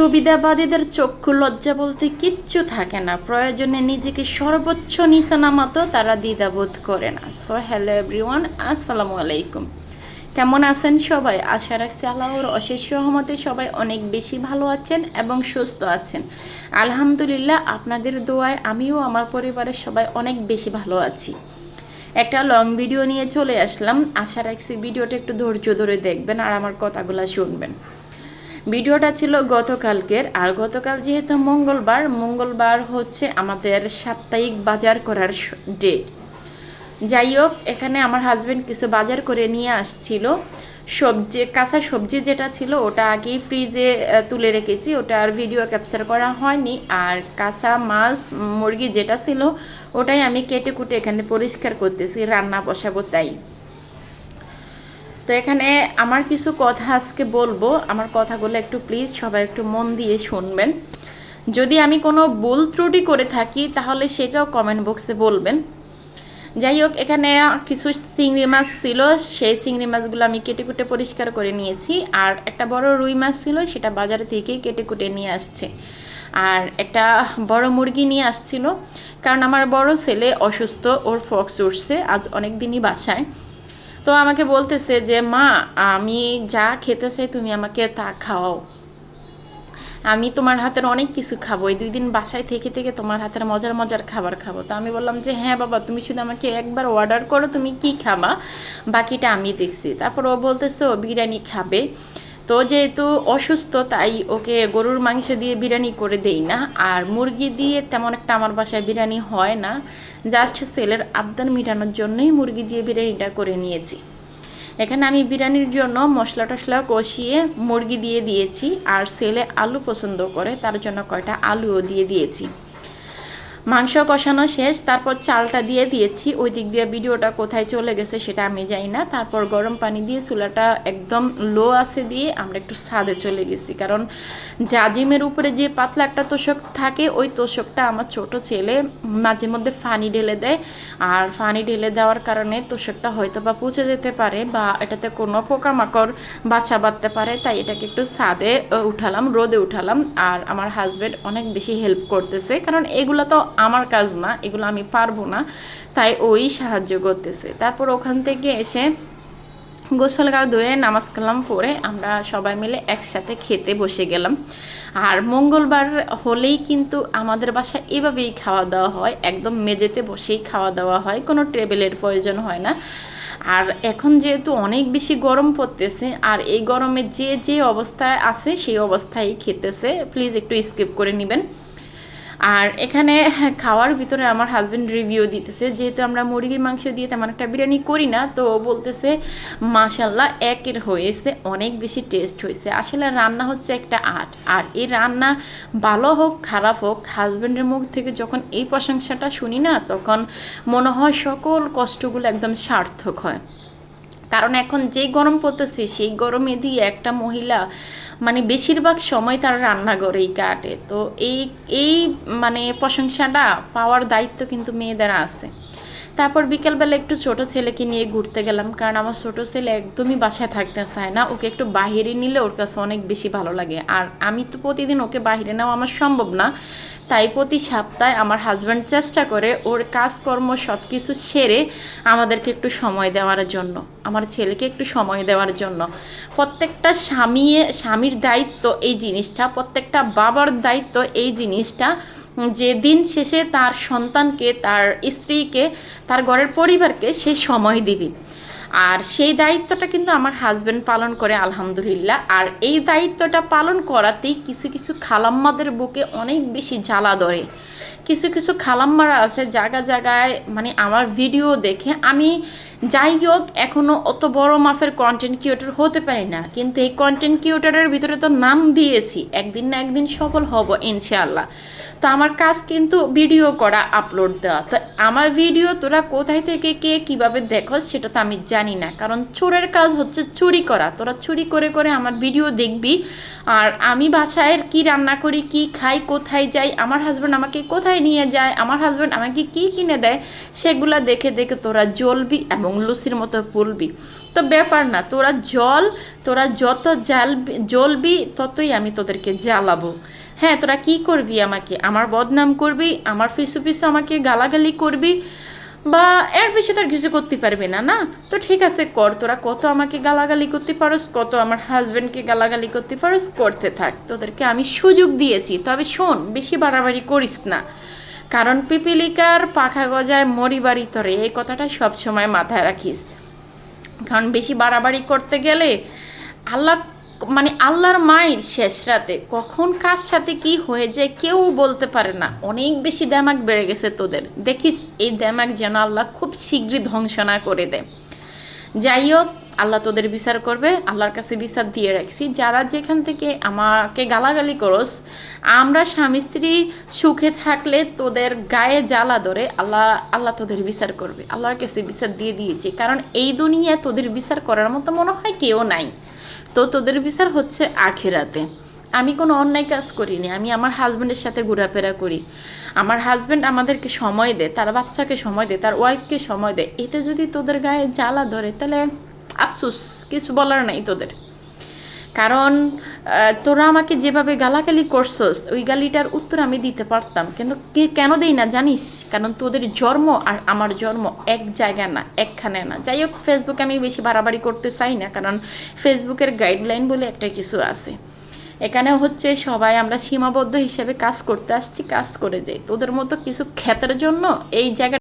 সুবিধাবাদীদের চক্ষু লজ্জা বলতে কিচ্ছু থাকে না, প্রয়োজনে নিজেকে সর্বোচ্চ নিচে নামাতেও তারা দ্বিধাবোধ করে না। সো হ্যালো এভরিওয়ান, আসসালামু আলাইকুম। কেমন আছেন সবাই? আশা রাখছি আল্লাহর অশেষ রহমতে সবাই অনেক বেশি ভালো আছেন এবং সুস্থ আছেন। আলহামদুলিল্লাহ, আপনাদের দোয়ায় আমিও আমার পরিবারের সবাই অনেক বেশি ভালো আছি। একটা লং ভিডিও নিয়ে চলে আসলাম, আশা রাখছি ভিডিওটা একটু ধৈর্য ধরে দেখবেন আর আমার কথাগুলো শুনবেন। ভিডিওটা ছিল গতকালকের, আর গতকাল যেহেতু মঙ্গলবার হচ্ছে আমাদের সাপ্তাহিক বাজার করার ডেট। যাই হোক, এখানে আমার হাজব্যান্ড কিছু বাজার করে নিয়ে আসছিল। কাঁচা সবজি যেটা ছিল ওটা আগেই ফ্রিজে তুলে রেখেছি, ওটা আর ভিডিও ক্যাপচার করা হয়নি। আর কাঁচা মাছ মুরগি যেটা ছিল ওটাই আমি কেটে কুটে এখানে পরিষ্কার করতেছি, রান্না বসাবো তাই। তো এখানে আমার কিছু কথা আজকে বলবো, আমার কথাগুলো একটু প্লিজ সবাই একটু মন দিয়ে শুনবেন। যদি আমি কোনো ভুল ত্রুটি করে থাকি তাহলে সেটাও কমেন্ট বক্সে বলবেন। যাই হোক, এখানে কিছু চিংড়ি মাছ ছিল, সেই চিংড়ি মাছগুলো আমি কেটে কুটে পরিষ্কার করে নিয়েছি। আর একটা বড় রুই মাছ ছিল, সেটা বাজার থেকে কেটে কুটে নিয়ে আসছে। আর একটা বড় মুরগি নিয়ে আসছিল, কারণ আমার বড় ছেলে অসুস্থ, ওর ফক্স উঠছে আজ অনেক দিনই বাসায়। তো আমাকে বলতেছে যে মা, আমি যা খেতে চাই তুমি আমাকে তা খাওয়াও, আমি তোমার হাতের অনেক কিছু খাবো, এই 2 দিন বাসায় থেকে থেকে তোমার হাতের মজার মজার খাবার খাবো। তো আমি বললাম যে হ্যাঁ বাবা, তুমি শুধু আমাকে একবার অর্ডার করো তুমি কি খাবা, বাকিটা আমি দেখছি। তারপর ও বলতেছে ও বিরিয়ানি খাবে। তো যেহেতু অসুস্থ তাই ওকে গরুর মাংস দিয়ে বিরিয়ানি করে দেই না, আর মুরগি দিয়ে তেমন একটা আমার বাসায় বিরিয়ানি হয় না। জাস্ট ছেলের আবদার মেটানোর জন্যই মুরগি দিয়ে বিরিয়ানিটা করে নিয়েছি। এখানে আমি বিরিয়ানির জন্য মশলা টশলা কষিয়ে মুরগি দিয়ে দিয়েছি, আর ছেলে আলু পছন্দ করে তার জন্য কয়টা আলুও দিয়ে দিয়েছি। মাংস কষানো শেষ, তারপর চালটা দিয়ে দিয়েছি। ওই দিক দিয়ে ভিডিওটা কোথায় চলে গেছে সেটা আমি জানি না। তারপর গরম পানি দিয়ে চুলাটা একদম লো আছে দিয়ে আমরা একটু ছাদে চলে গেছি, কারণ জাজিমের উপরে যে পাতলা একটা তোষক থাকে ওই তোষকটা আমার ছোট ছেলে মাঝে মধ্যে পানি ঢেলে দেয়, আর পানি ঢেলে দেওয়ার কারণে তোষকটা হয়তো বা পচে যেতে পারে বা এটাতে কোনো পোকামাকড় বাসা বাঁধতে পারে, তাই এটাকে একটু ছাদে উঠালাম, রোদে উঠালাম। আর আমার হাজব্যান্ড অনেক বেশি হেল্প করতেছে, কারণ এগুলো তো আমার কাজ না, এগুলো আমি পারবো না, তাই ওই সাহায্য করতেছে। তারপর ওখান থেকে এসে গোসল গা ধুয়ে নামাজ কালাম পরে আমরা সবাই মিলে একসাথে খেতে বসে গেলাম। আর মঙ্গলবার হলেই কিন্তু আমাদের বাসায় এভাবেই খাওয়া দাওয়া হয়, একদম মেঝেতে বসেই খাওয়া দাওয়া হয়, কোনো টেবিলের প্রয়োজন হয় না। আর এখন যেহেতু অনেক বেশি গরম পড়তেছে, আর এই গরমে যে যে অবস্থায় আছে সেই অবস্থায় খেতেছে, প্লিজ একটু স্কিপ করে নেবেন। আর এখানে খাওয়ার ভিতরে আমার হাজব্যান্ড রিভিউ দিতেছে, যেহেতু আমরা মুরগির মাংস দিয়ে তেমন একটা বিরিয়ানি করি না, তো বলতেছে মাশাল্লাহ একের হয়েছে, অনেক বেশি টেস্ট হয়েছে। আসলে রান্না হচ্ছে একটা আর্ট, আর এই রান্না ভালো হোক খারাপ হোক, হাজব্যান্ডের মুখ থেকে যখন এই প্রশংসাটা শুনি না, তখন মনে হয় সকল কষ্টগুলো একদম সার্থক হয়। কারণ এখন যে গরম পড়তেছে সেই গরমে দিয়ে একটা মহিলা মানে বেশিরভাগ সময় তার রান্নাঘরেই কাটে। তো এই মানে প্রশংসাটা পাওয়ার দায়িত্ব কিন্তু মেয়েদের আছে। তারপর বিকেলবেলা একটু ছোট ছেলেকে নিয়ে ঘুরতে গেলাম, কারণ আমার ছোট ছেলে একদমই বাসায় থাকতে চায় না, ওকে একটু বাইরে নিলে ওর কাছে অনেক বেশি ভালো লাগে। আর আমি তো প্রতিদিন ওকে বাইরে নেওয়া আমার সম্ভব না, তাই প্রতি সপ্তাহে আমার হাজব্যান্ড চেষ্টা করে ওর কাজকর্ম সব কিছু সেরে আমাদেরকে একটু সময় দেওয়ার জন্য, আমার ছেলেকে একটু সময় দেওয়ার জন্য। প্রত্যেকটা স্বামীর দায়িত্ব এই জিনিসটা, প্রত্যেকটা বাবার দায়িত্ব এই জিনিসটা, যে দিন শেষে তার সন্তানকে, তার স্ত্রীকে, তার ঘরের পরিবারকে সে সময় দিবে। আর সেই দায়িত্বটা কিন্তু আমার হাজব্যান্ড পালন করে আলহামদুলিল্লাহ। আর এই দায়িত্বটা পালন করাতেই কিছু কিছু খালাম্মাদের বুকে অনেক বেশি জ্বালা ধরে। কিছু কিছু খালাম্মারা আছে জায়গায় মানে আমার ভিডিও দেখে, আমি যাই হোক এখনও অত বড় মাপের কন্টেন্ট ক্রিয়েটর হতে পারি না, কিন্তু এই কন্টেন্ট ক্রিয়েটরের ভিতরে তো নাম দিয়েছি, একদিন না একদিন সফল হব ইনশাআল্লাহ। তো আমার কাজ কিন্তু ভিডিও করা, আপলোড দেওয়া। তো আমার ভিডিও তোরা কোথায় থেকে কে কীভাবে দেখোস সেটা তো আমি জানি না, কারণ চোরের কাজ হচ্ছে চুরি করা। তোরা চুরি করে করে আমার ভিডিও দেখবি, আর আমি বাসায় কি রান্না করি, কি খাই, কোথায় যাই, আমার হাজব্যান্ড আমাকে কোথায় নিয়ে যায়, আমার হাজব্যান্ড আমাকে কি কিনে দেয়, সেগুলো দেখে দেখে তোরা জ্বলবি এবং লুচির মতো ফুলবি। তো ব্যাপার না, তোরা যত জ্বলবি ততই আমি তোদেরকে জ্বালাবো। হ্যাঁ, তোরা কি করবি, আমাকে আমার বদনাম করবি, আমার পিছু পিছু আমাকে গালাগালি করবি, বা এর বেশি তার কিছু করতে পারবি না, না? তো ঠিক আছে, কর। তোরা কত আমাকে গালাগালি করতে পারোস, কত আমার হাজব্যান্ডকে গালাগালি করতে পারোস, করতে থাক। তোদেরকে আমি সুযোগ দিয়েছি, তবে শোন, বেশি বাড়াবাড়ি করিস না। কারণ পিপিলিকার পাখা গজায় মরিবাড়ি তরে, এই কথাটা সবসময় মাথায় রাখিস। কারণ বেশি বাড়াবাড়ি করতে গেলে আল্লাহ, মানে আল্লাহর মায়ের শেষ রাতে কখন কার সাথে কি হয়ে যায় কেউ বলতে পারে না। অনেক বেশি দেমাগ বেড়ে গেছে তোদের, দেখিস এই দেমাগ যেন আল্লাহ খুব শীঘ্রই ধ্বংস না করে দেয়। যাই হোক, আল্লাহ তোদের বিচার করবে, আল্লাহর কাছে বিচার দিয়ে রাখছি। যারা যেখান থেকে আমাকে গালাগালি করস, আমরা স্বামী স্ত্রী সুখে থাকলে তোদের গায়ে জ্বালা ধরে, আল্লাহ তোদের বিচার করবে। আল্লাহর কাছে বিচার দিয়ে দিয়েছি, কারণ এই দুনিয়ায় তোদের বিচার করার মতো মনে হয় কেউ নাই। তো তোদের বিচার হচ্ছে আখিরাতে। আমি কোনো অন্যায় কাজ করিনি, আমি আমার হাজব্যান্ডের সাথে ঘোরাফেরা করি। আমার হাজব্যান্ড আমাদেরকে সময় দেয়, তার বাচ্চাকে সময় দেয়, তার ওয়াইফকে সময় দেয়। এতে যদি তোদের গায়ে জ্বালা ধরে, তাহলে আফসোস, কিছু বলার নাই তোদের। কারণ তোরা আমাকে যেভাবে গালাগালি করছস, ওই গালিটার উত্তর আমি দিতে পারতাম, কিন্তু কেন দেই না জানিস? কারণ তোদের জন্ম আর আমার জন্ম এক জায়গায় না, একখানে না। যাই হোক, ফেসবুকে আমি বেশি বাড়াবাড়ি করতে চাই না, কারণ ফেসবুকের গাইডলাইন বলে একটা কিছু আছে। এখানে হচ্ছে সবাই আমরা সীমাবদ্ধ হিসেবে কাজ করতে আসছি, কাজ করে যাই। তোদের মতো কিছু খ্যাতের জন্য এই জায়গা